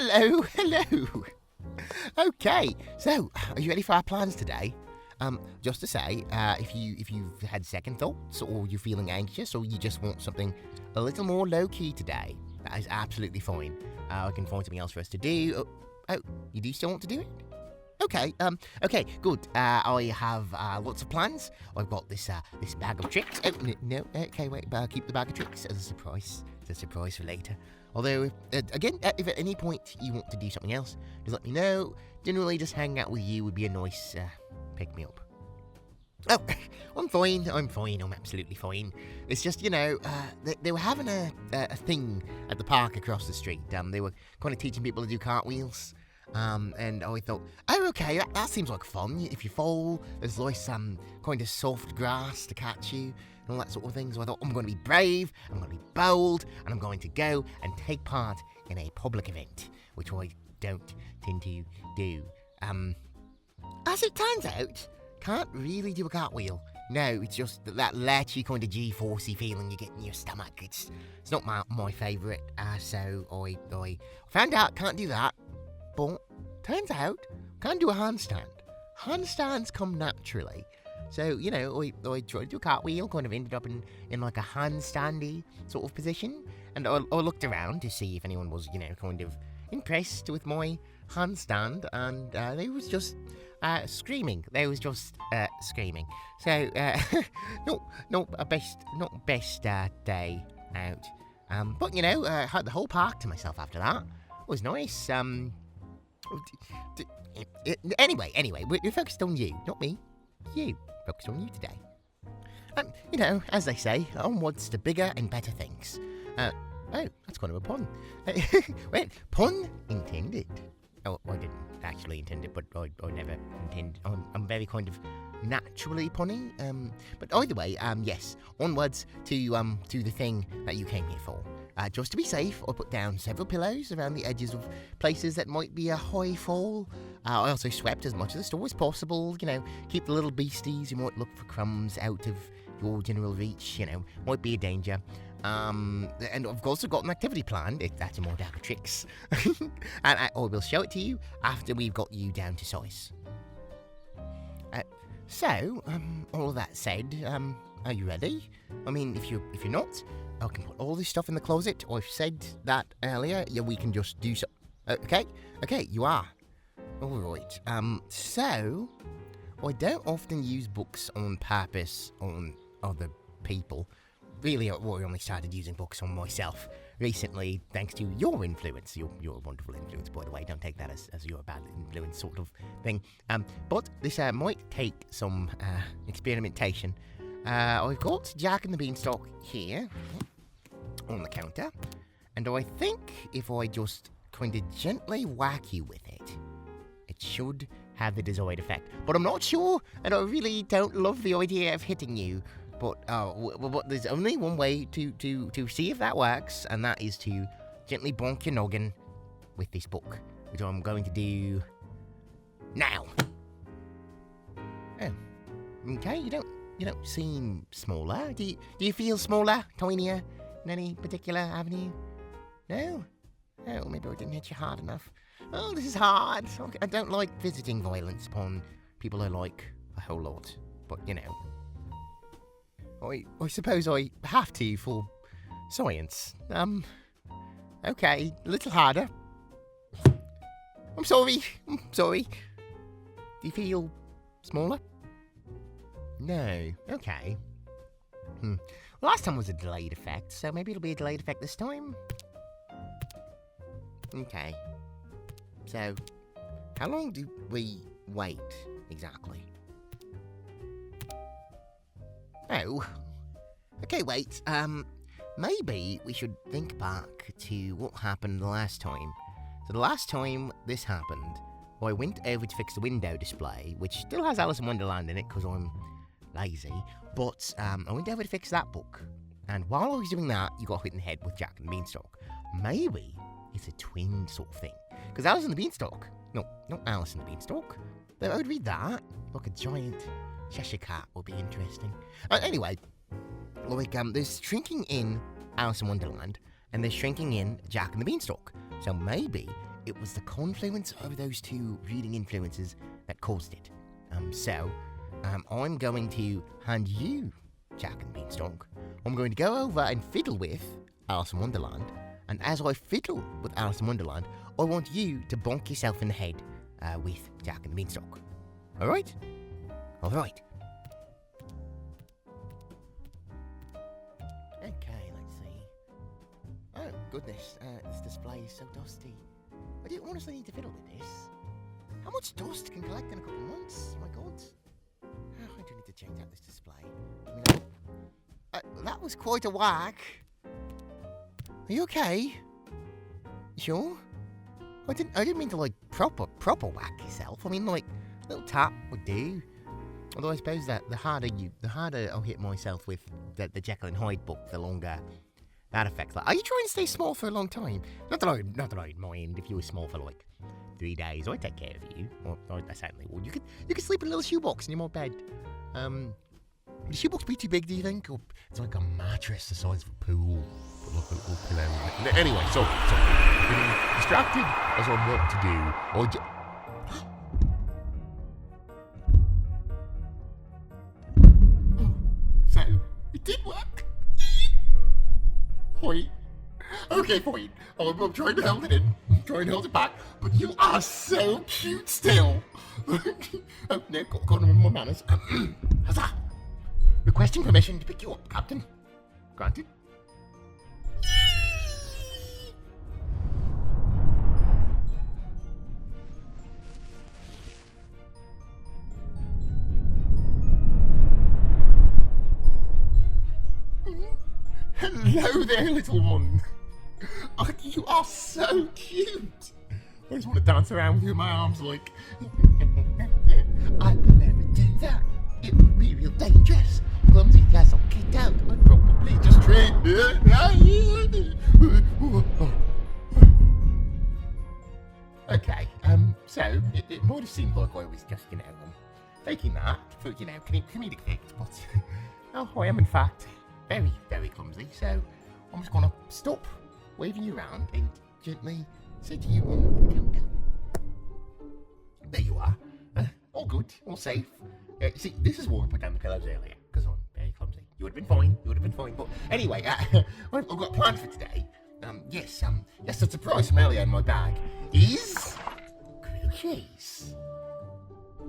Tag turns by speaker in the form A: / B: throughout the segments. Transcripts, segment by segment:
A: hello. Okay, so are you ready for our plans today? Just to say, if you've had second thoughts, or you're feeling anxious, or you just want something a little more low-key today, that is absolutely fine. I can find something else for us to do. Oh, you do still want to do it? Okay, good. I have lots of plans. I've got this bag of tricks. Oh, no, okay, wait, but I'll keep the bag of tricks as a surprise. It's a surprise for later. Although, again, if at any point you want to do something else, just let me know. Generally, just hanging out with you would be a nice pick-me-up. Oh, I'm fine, I'm absolutely fine. It's just, they were having a thing at the park across the street. They were kind of teaching people to do cartwheels. And I thought, oh, okay, that seems like fun. If you fall, there's nice, kind of soft grass to catch you, and all that sort of thing. So I thought, I'm going to be brave, I'm going to be bold, and I'm going to go and take part in a public event, which I don't tend to do. As it turns out, can't really do a cartwheel. No, it's just that latchy kind of G-forcey feeling you get in your stomach. It's not my favourite, so I found out can't do that. But turns out, can't do a handstand. Handstands come naturally. So, I tried to do a cartwheel, kind of ended up in like a handstandy sort of position. And I looked around to see if anyone was, kind of impressed with my handstand. And they was just screaming. They was just screaming. So, not best day out. But, I had the whole park to myself after that. It was nice. Anyway, we're focused on you, not me. You. Focused on you today. As they say, onwards to bigger and better things. Oh, that's kind of a pun. Wait, pun intended. Oh, I didn't actually intend it, but I never intend. I'm very kind of naturally punny. But either way, yes, onwards to the thing that you came here for. Just to be safe, I put down several pillows around the edges of places that might be a high fall. I also swept as much of the store as possible, keep the little beasties who might look for crumbs out of your general reach, might be a danger. And I've also got an activity planned, if that's more bag of tricks. And I will show it to you after we've got you down to size. So, all that said, are you ready? I mean, if you're not, I can put all this stuff in the closet. I've said that earlier. Yeah, we can just do so. Okay, you are. All right. So, I don't often use books on purpose on other people. Really, I only started using books on myself recently, thanks to your influence. You're a wonderful influence, by the way. Don't take that as your bad influence sort of thing. But this might take some experimentation. I've got Jack and the Beanstalk here on the counter, and I think if I just kind of gently whack you with it, it should have the desired effect. But I'm not sure, and I really don't love the idea of hitting you. But there's only one way to see if that works, and that is to gently bonk your noggin with this book, which I'm going to do now. Oh, okay. You don't seem smaller. Do you feel smaller, tinier, in any particular avenue? No? Oh, maybe I didn't hit you hard enough. Oh, this is hard. Okay. I don't like visiting violence upon people I like a whole lot, but I suppose I have to for science. Okay, a little harder. I'm sorry. Do you feel smaller? No. Okay. Well, last time was a delayed effect, so maybe it'll be a delayed effect this time. Okay. So, how long do we wait, exactly? Oh. Okay, wait. Maybe we should think back to what happened the last time. So the last time this happened, I went over to fix the window display, which still has Alice in Wonderland in it because I'm lazy, but I went over to fix that book. And while I was doing that, you got hit in the head with Jack and the Beanstalk. Maybe it's a twin sort of thing. Because Alice and the Beanstalk. No, not Alice and the Beanstalk. I would read that. Like a giant Cheshire Cat would be interesting. Anyway, there's shrinking in Alice in Wonderland, and there's shrinking in Jack and the Beanstalk. So maybe it was the confluence of those two reading influences that caused it. So I'm going to hand you, Jack and Beanstalk. I'm going to go over and fiddle with Alice in Wonderland, and as I fiddle with Alice in Wonderland, I want you to bonk yourself in the head with Jack and the Beanstalk. Alright? Alright. Okay, let's see. Oh, goodness, this display is so dusty. I do honestly need to fiddle with this. How much dust can collect in a couple of months? My god. Oh, I do need to change out this display. I mean, that was quite a whack. Are you okay? You sure? I didn't mean to, like, proper whack yourself. I mean, like, a little tap would do. Although I suppose that the harder I'll hit myself with the Jekyll and Hyde book, the longer that affects. Like, are you trying to stay small for a long time? Not that I'd mind if you were small for like 3 days. I'd take care of you. Well, I certainly would. You could sleep in a little shoebox in your bed. Would the shoebox be too big, do you think? Or it's like a mattress the size of a pool. But like a little pillow. Anyway, sorry. Getting distracted as I'm what to do. So, it did work. Fine. Okay, fine. I'm trying to hold it in. I'm trying to hold it back. But you are so cute still. Oh, no, got on with my manners. Huzzah! Requesting permission to pick you up, Captain. Granted. Hello there, little one. Oh, you are so cute. I just want to dance around with you in my arms like... I would never do that. It would be real dangerous. Clumsy class I'll kick out. I'd probably just trip. Okay, so it might have seemed like I was just, faking that for, comedic effect, but I am in fact very, very clumsy, so I'm just gonna stop waving you around and gently say to you on the countdown. There you are. All good, all safe. See, this is why I put down the pillows earlier, because I'm very clumsy. You would have been fine, but anyway, I've got plans for today. Yes, a surprise from earlier in my bag is groceries.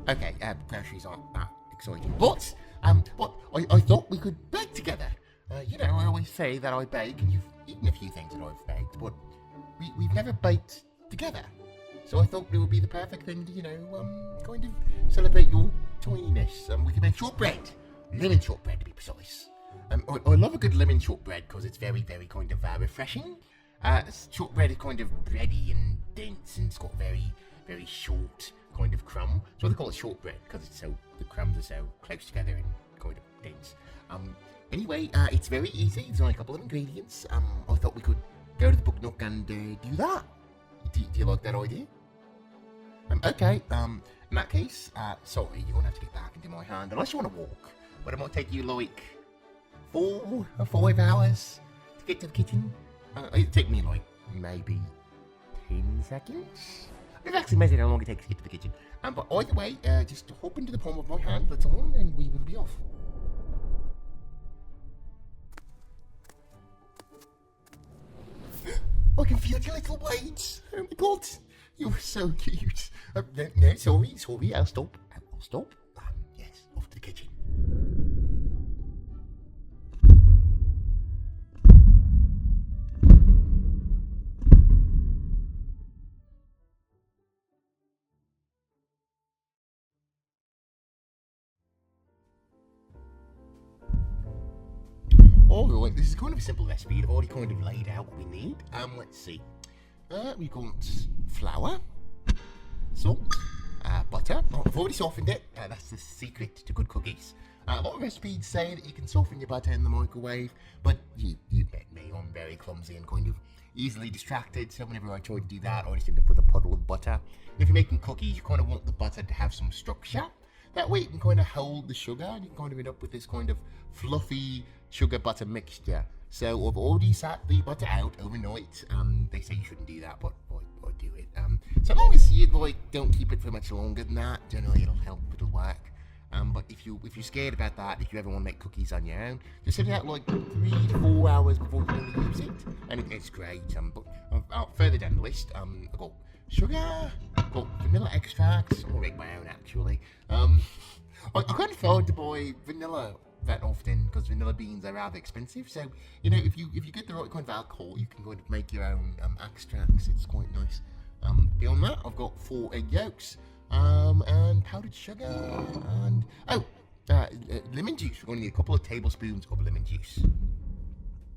A: Okay, groceries aren't that exciting, but I thought we could bake together. I always say that I bake, and you've eaten a few things that I've baked, but we've never baked together. So I thought it would be the perfect thing to, kind of celebrate your tininess. We can make shortbread. Lemon shortbread, to be precise. I love a good lemon shortbread because it's very, very kind of refreshing. Shortbread is kind of bready and dense, and it's got very, very short kind of crumb. So they call it shortbread because the crumbs are so close together and kind of dense. Anyway, it's very easy. There's only a couple of ingredients. I thought we could go to the book nook and do that. Do you like that idea? Okay, in that case, sorry, you're going to have to get back into my hand, unless you want to walk, but it might take you like 4 or 5 hours to get to the kitchen. It'd take me like maybe 10 seconds. I've actually measured how long it takes to get to the kitchen. But either way, just hop into the palm of my hand, little one, and we will be off. I can feel your little weight. Oh my god, you're so cute. No, sorry, I'll stop. Yes, off to the kitchen. Alright, this is kind of a simple recipe. I've already kind of laid out what we need. Let's see. We've got flour, salt, butter. Oh, I've already softened it. That's the secret to good cookies. A lot of recipes say that you can soften your butter in the microwave, but you bet me, I'm very clumsy and kind of easily distracted, so whenever I try to do that, I just end up with a puddle of butter. If you're making cookies, you kind of want the butter to have some structure. That way you can kind of hold the sugar, and you kind of end up with this kind of fluffy sugar butter mixture. So I've already sat the butter out overnight. They say you shouldn't do that, but I do it. So long as you like don't keep it for much longer than that, generally it'll help, it'll work. But if you're scared about that, if you ever want to make cookies on your own, just set it out like 3 to 4 hours before you really use it, and it's great. But further down the list, I've got sugar, I've got vanilla extracts. I'll make my own actually. I can't afford to buy vanilla that often because vanilla beans are rather expensive. So if you get the right kind of alcohol, you can kind of make your own extracts. It's quite nice. Beyond that, I've got 4 egg yolks. And powdered sugar, and lemon juice. We're going to need a couple of tablespoons of lemon juice,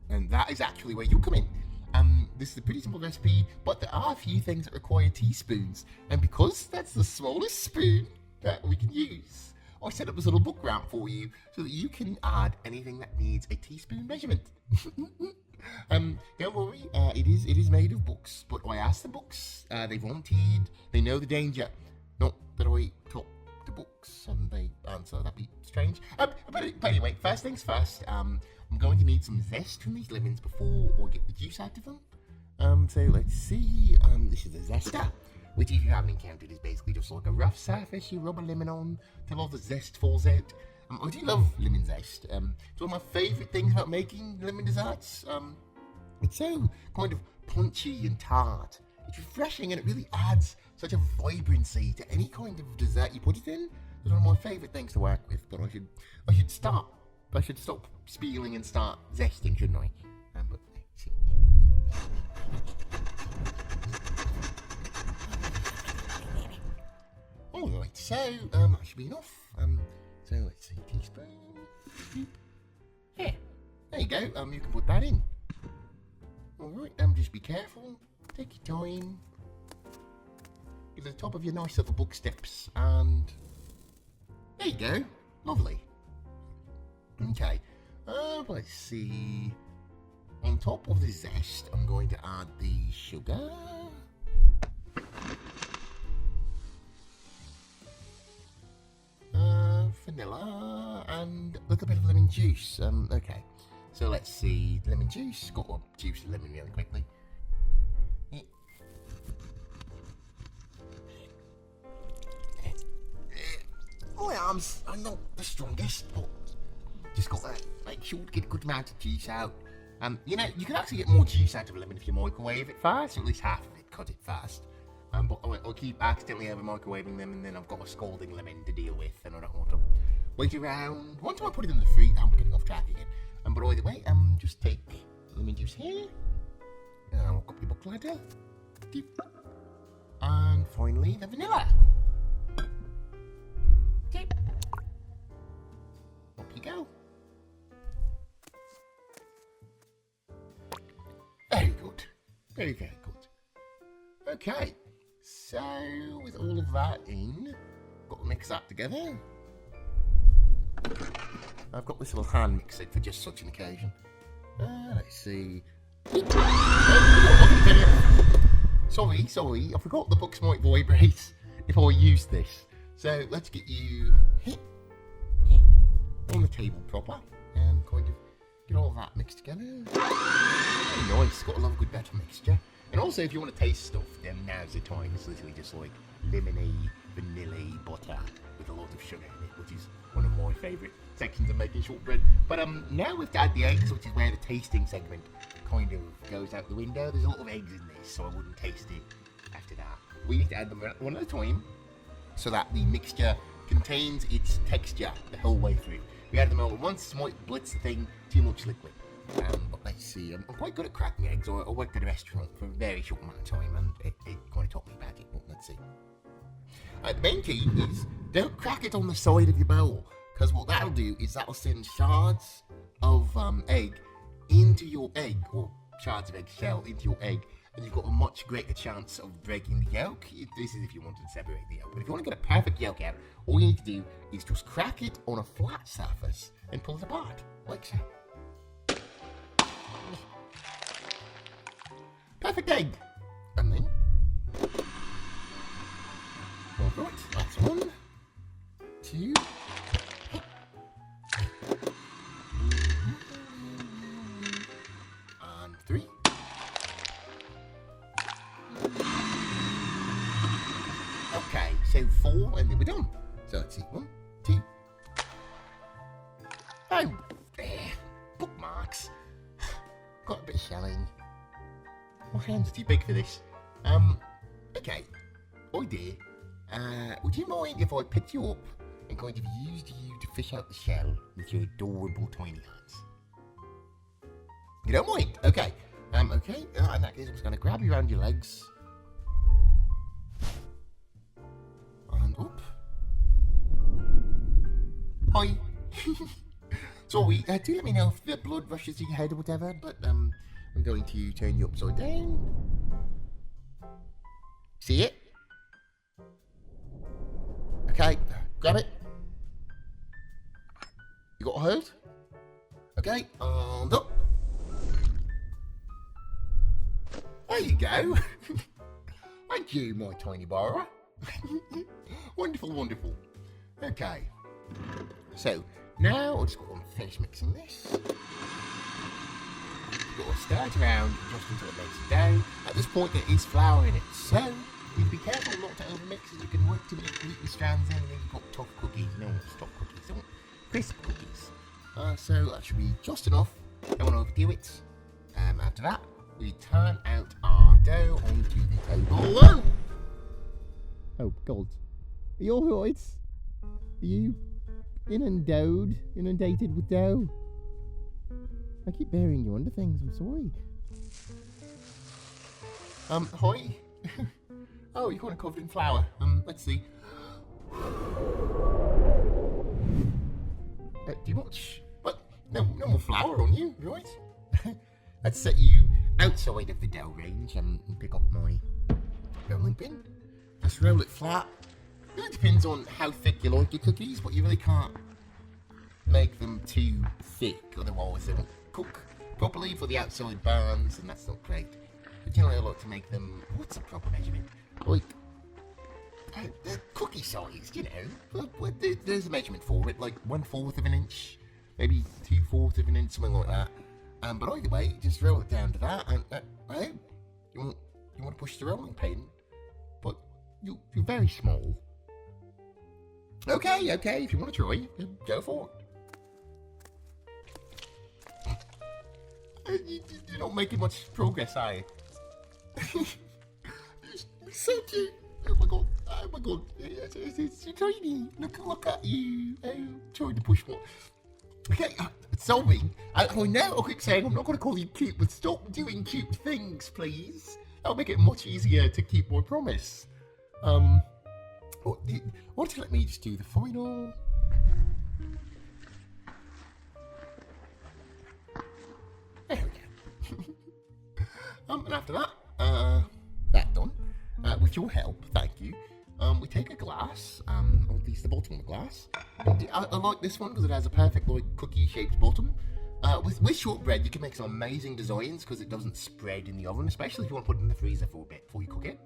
A: and that is actually where you come in. This is a pretty simple recipe, but there are a few things that require teaspoons, and because that's the smallest spoon that we can use, I set up this little book ramp for you so that you can add anything that needs a teaspoon measurement. Don't worry, it is made of books, but I asked the books, they volunteered, they know the danger. Not that I taught the books and they answer, that'd be strange. But anyway, first things first, I'm going to need some zest from these lemons before I get the juice out of them. So let's see, this is a zester, which if you haven't encountered is basically just like a rough surface you rub a lemon on till all the zest falls out. I do love lemon zest. It's one of my favourite things about making lemon desserts. It's so kind of punchy and tart. It's refreshing and it really adds such a vibrancy to any kind of dessert you put it in. It's one of my favourite things to work with, but I should stop spieling and start zesting, shouldn't I? But let's see. Alright, so that should be enough. So let's see, teaspoon. Yeah, there you go. You can put that in. Alright, just be careful. Take your time. Get to the top of your nice little book steps, and there you go. Lovely. Okay. Let's see. On top of the zest, I'm going to add the sugar. Vanilla, and a little bit of lemon juice. Okay. So let's see. Lemon juice. Got to juice the lemon really quickly. My arms are not the strongest, but just got to make sure to get a good amount of juice out. You can actually get more juice out of a lemon if you microwave it first, or at least half of it, cut it fast. But I'll keep accidentally over microwaving them, and then I've got a scalding lemon to deal with, and I don't want to wait around. Once I put it in the fridge, I'm getting off track again. But either way, just take lemon juice here, and I'll up your book ladder, and finally the vanilla. Okay. Up you go. Very good. Very, very good. Okay. So, with all of that in, got to mix that together. I've got this little hand mixer for just such an occasion. Let's see. Sorry, I forgot the books might vibrate if I use this. So let's get you on the table proper and kind of get all of that mixed together. Very nice, got to love a good better mixture. And also if you want to taste stuff, then now's the time. It's literally just like lemony, vanilla butter with a lot of sugar in it, which is one of my favourite sections of making shortbread. But now we've got the eggs, which is where the tasting segment kind of goes out the window. There's a lot of eggs in this, so I wouldn't taste it after that. We need to add them one at a time, so that the mixture contains its texture the whole way through. We add them all at once, might blitz the thing, too much liquid. But let's see, I'm quite good at cracking eggs. I worked at a restaurant for a very short amount of time, and it kind of taught me about it, but let's see. The main key is, don't crack it on the side of your bowl, because what that'll do is that'll send shards of egg into your egg, or shards of egg shell into your egg, and you've got a much greater chance of breaking the yolk. This is if you wanted to separate the yolk. But if you want to get a perfect yolk out, all you need to do is just crack it on a flat surface and pull it apart, like so. Perfect egg! And then... Alright, that's 1, 2... and 3... So 4, and then we're done. So let's see. 1, 2. Oh, there. Bookmarks. Got a bit of shelling. My hands are too big for this. Okay. Idea. Would you mind if I picked you up and kind of used you to fish out the shell with your adorable tiny hands? You don't mind? Okay. Okay. In that case, I'm just going to grab you around your legs. And up. Hi. Sorry, do let me know if the blood rushes to your head or whatever, but I'm going to turn you upside down. See it? Okay, grab it. You got hurt? Okay, and up. There you go. Thank you, my tiny borrower. Wonderful, wonderful. Okay. So, now I'll just go and finish mixing this. Got to stir it around just until it makes it down. At this point, there is flour in it, so you need to be careful not to overmix it. You can work too many gluten strands in, and then you've got tough cookies. No, stop cookies. I want crisp cookies. So that should be just enough. Don't want to overdo it. After that, we turn out our dough onto the table. Oh, God. Are you alright? Are you inundated with dough? I keep burying you under things, I'm sorry. Hi. Oh, you're kind of covered in flour. Let's see. Too much? What? No more flour on you, right? Let's set you outside of the dough range and pick up my rolling pin. Just roll it flat. It depends on how thick you like your cookies, but you really can't make them too thick, otherwise they won't cook properly for the outside burns, and that's not great. But generally I like to make them, what's the proper measurement? Like, the cookie size, you know. There's a measurement for it, like 1/4 of an inch, maybe 2/4 of an inch, something like that. But either way, just roll it down to that, and you want to push the rolling pin, but you're very small. Okay, if you want to try, go for it. You're not making much progress, are you? You're so cute. Oh my god. It's tiny. Look at you. Oh, trying to push more. Okay, sorry. I know I keep saying I'm not going to call you cute, but stop doing cute things, please. That'll make it much easier to keep my promise. Why don't you let me just do the final? There we go. And after that, that done. With your help, thank you. We take a glass, or at least the bottom of the glass. I like this one because it has a perfect like cookie-shaped bottom. With shortbread, you can make some amazing designs because it doesn't spread in the oven, especially if you want to put it in the freezer for a bit before you cook it.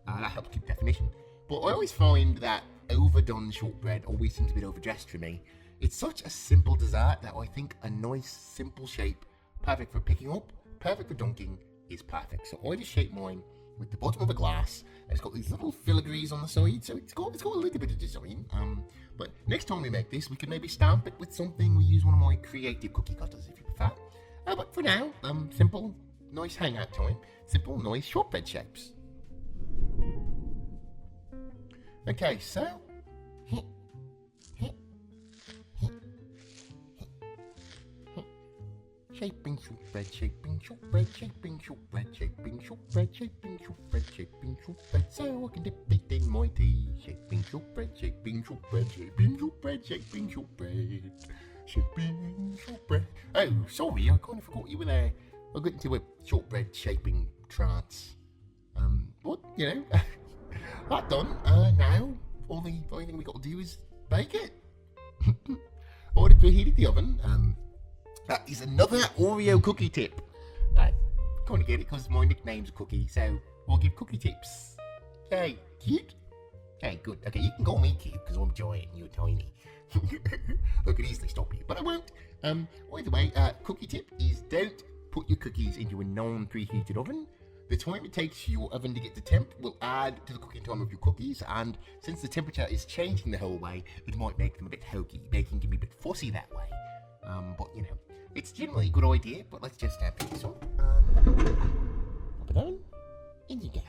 A: That helps keep definition. But I always find that overdone shortbread always seems a bit overdressed for me. It's such a simple dessert that I think a nice, simple shape, perfect for picking up, perfect for dunking, is perfect. So I just shape mine with the bottom of a glass. It's got these little filigrees on the side, so it's got a little bit of design. But next time we make this, we can maybe stamp it with something. We use one of my creative cookie cutters if you prefer. But for now, simple, nice hangout time. Simple, nice shortbread shapes. Okay, so shaping shortbread, shaping shortbread, shaping shortbread, shaping shortbread, shaping shortbread, shaping shortbread, so I can dip it in my tea. Shaping shortbread, shaping shortbread, shaping shortbread, shaping shortbread, shaping shortbread. Oh, sorry, I kind of forgot you were there. I got into a shortbread shaping trance. But you know, that done. Now all the only thing we got to do is bake it. Already preheated the oven. That is another Oreo cookie tip. I kind of get it because my nickname's Cookie, so I'll give cookie tips. Okay, cute? Okay, good. Okay, you can call me cute because I'm giant and you're tiny. I could easily stop you, but I won't. Either way, cookie tip is don't put your cookies into a non-preheated oven. The time it takes your oven to get to temp will add to the cooking time of your cookies, and since the temperature is changing the whole way, it might make them a bit hokey. Baking can be a bit fussy that way. But you know, it's generally a good idea, but let's just pick this up and pop it on. In you go.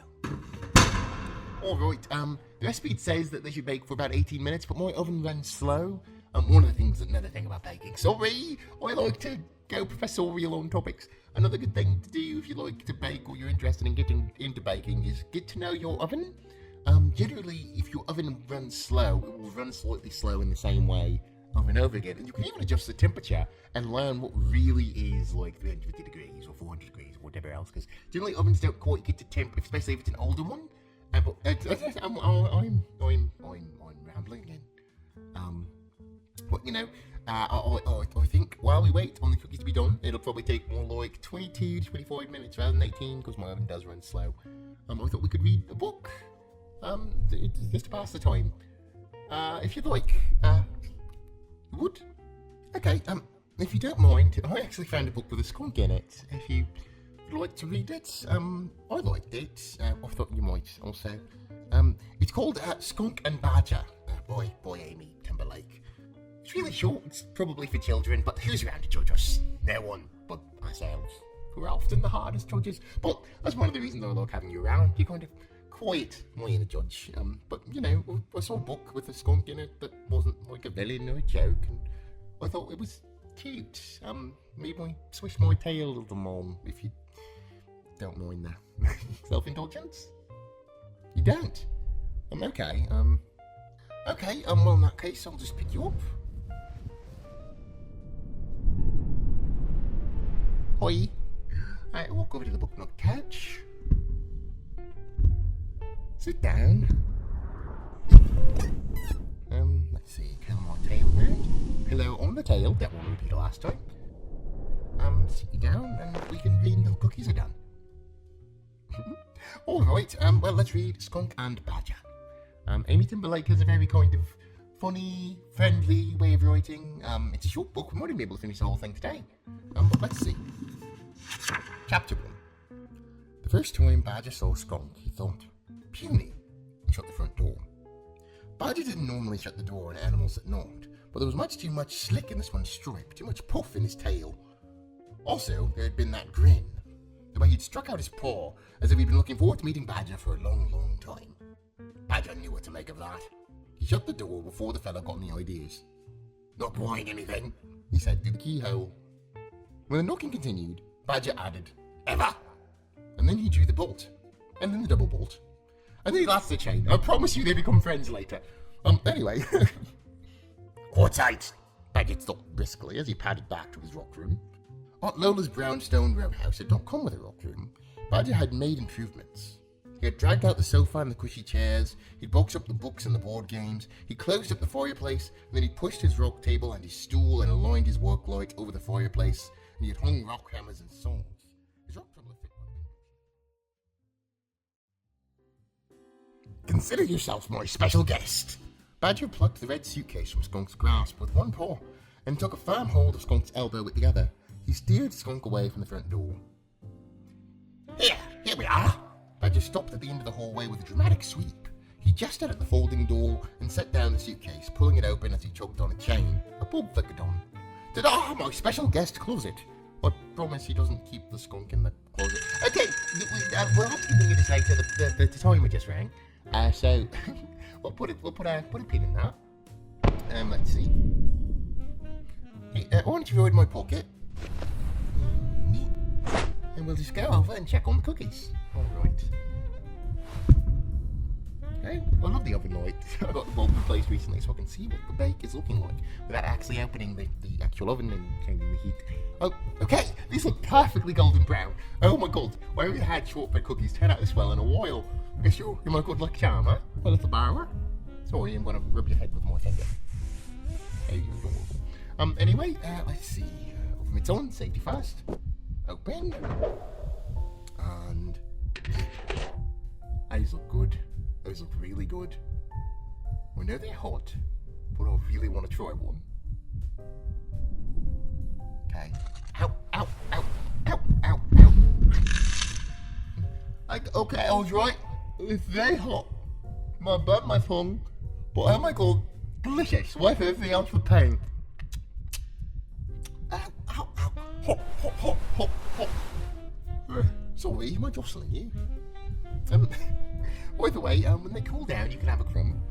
A: Alright, the recipe says that they should bake for about 18 minutes, but my oven runs slow. Another thing about baking. Sorry, I like to go professorial on topics. Another good thing to do if you like to bake or you're interested in getting into baking is get to know your oven. Generally, if your oven runs slow, it will run slightly slow in the same way over and over again. And you can even adjust the temperature and learn what really is like 350 degrees or 400 degrees or whatever else. Because generally ovens don't quite get to temp, especially if it's an older one. I'm rambling again. But you know, I think while we wait on the cookies to be done, it'll probably take more like 22 to 25 minutes rather than 18 because my oven does run slow. I thought we could read a book, just to pass the time. If you'd like, you would? Okay, if you don't mind, I actually found a book with a skunk in it. If you would like to read it, I liked it. I thought you might also. It's called Skunk and Badger by Amy Timberlake. It's really short, it's probably for children, but who's around to judge us? No one but ourselves. We're often the hardest judges, but that's one of the reasons I like having you around. You kind of quiet my inner judge. But you know, I saw a book with a skunk in it that wasn't like a villain or a joke, and I thought it was cute. Maybe I swish my tail a little more, if you don't mind that. Self-indulgence? You don't? Okay, okay, well in that case, I'll just pick you up. Hi. I walk over to the book nook couch. Sit down. Let's see, curl my tail round. Pillow on the tail, that won't repeat last time. Sit you down and we can read until cookies are done. Alright, well let's read Skunk and Badger. Amy Timberlake has a very kind of funny, friendly way of writing. It's a short book, we might even be able to finish the whole thing today. But let's see. Chapter 1. The first time Badger saw Skunk, he thought, puny, and shut the front door. Badger didn't normally shut the door on animals at night, but there was much too much slick in this one's stripe, too much puff in his tail. Also, there had been that grin, the way he'd struck out his paw, as if he'd been looking forward to meeting Badger for a long, long time. Badger knew what to make of that. He shut the door before the fellow got any ideas. Not buying anything, he said through the keyhole. When the knocking continued, Badger added, ever! And then he drew the bolt, and then the double bolt, and then he lashed the chain. I promise you they become friends later. Anyway. What's out? Badger thought briskly as he padded back to his rock room. Aunt Lola's brownstone row house had not come with a rock room. Badger had made improvements. He had dragged out the sofa and the cushy chairs, he'd boxed up the books and the board games, he closed up the fireplace, and then he pushed his rock table and his stool and aligned his work light over the fireplace, and he had hung rock hammers and swords. His rock table fit one. Consider yourself my special guest. Badger plucked the red suitcase from Skunk's grasp with one paw, and took a firm hold of Skunk's elbow with the other. He steered Skunk away from the front door. Here we are. Badger stopped at the end of the hallway with a dramatic sweep. He gestured at the folding door and set down the suitcase, pulling it open as he tugged on a chain. A bulb flickered on. Ta-da! My special guest closet. I promise he doesn't keep the skunk in the closet. Okay, we'll have to continue this later. The timer just rang. So we'll put a pin in that. Let's see. Hey, why don't you avoid my pocket? And we'll just go over and check on the cookies. Alright. Okay, I love the oven light. I got the bulb replaced recently so I can see what the bake is looking like without actually opening the actual oven and changing the heat. Oh, okay, these look perfectly golden brown. Oh my god, I haven't had shortbread cookies turn out this well in a while. Guess you're my good luck charm, huh? My little borrower. Sorry, I'm gonna rub your head with my finger. Hey, you're adorable. Anyway, let's see. Oven mitts on, safety first. Open. And those look good. Those look really good. I know they're hot, but I really want to try one. Okay. Ow, ow, ow, ow, ow, ow. Okay, I was right. It's very hot. I burnt my tongue, but oh my god, delicious. Worth everything else for pain. Ow, ow, ow. Hop, hop, hop, hop, hop. Sorry, am I jostling you? By the way, when they cool down, you can have a crumb.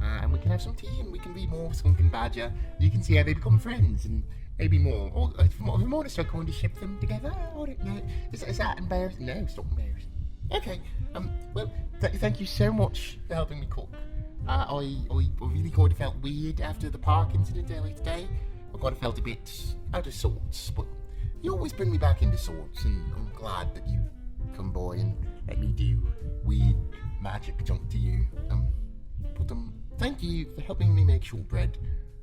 A: And we can have some tea, and we can read more of Skunk and Badger. You can see how they become friends, and maybe more. Or if we want to start going to ship them together, I don't know. Is that embarrassing? No, it's not embarrassing. Okay, well, thank you so much for helping me cook. I really kind of felt weird after the park incident earlier today. I kind of felt a bit out of sorts, but you always bring me back into sorts, and I'm glad that you come by and let me do weird magic junk to you. Thank you for helping me make shortbread,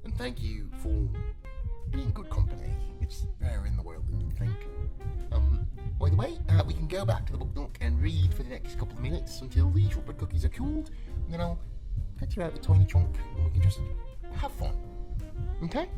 A: and thank you for being good company. It's rarer in the world than you'd think. By the way, we can go back to the book nook and read for the next couple of minutes until the shortbread cookies are cooled, and then I'll get you out the tiny trunk and we can just have fun. Okay?